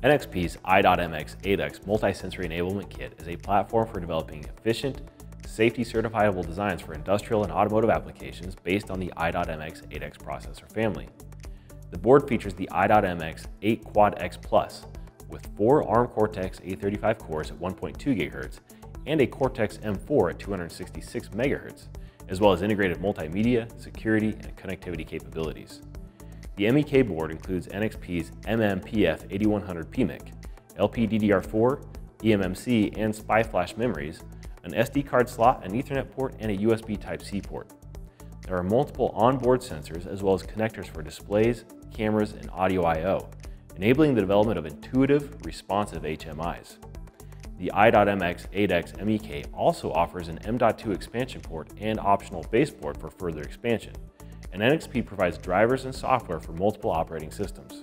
NXP's i.MX 8X Multisensory Enablement Kit is a platform for developing efficient, safety-certifiable designs for industrial and automotive applications based on the i.MX 8X processor family. The board features the i.MX 8 Quad X Plus with 4 ARM Cortex A35 cores at 1.2 GHz and a Cortex-M4 at 266 MHz, as well as integrated multimedia, security, and connectivity capabilities. The MEK board includes NXP's MMPF 8100 PMIC, LPDDR4, eMMC, and SPI flash memories, an SD card slot, an Ethernet port, and a USB Type-C port. There are multiple onboard sensors as well as connectors for displays, cameras, and audio I/O, enabling the development of intuitive, responsive HMIs. The i.MX 8X MEK also offers an M.2 expansion port and optional baseboard for further expansion, and NXP provides drivers and software for multiple operating systems.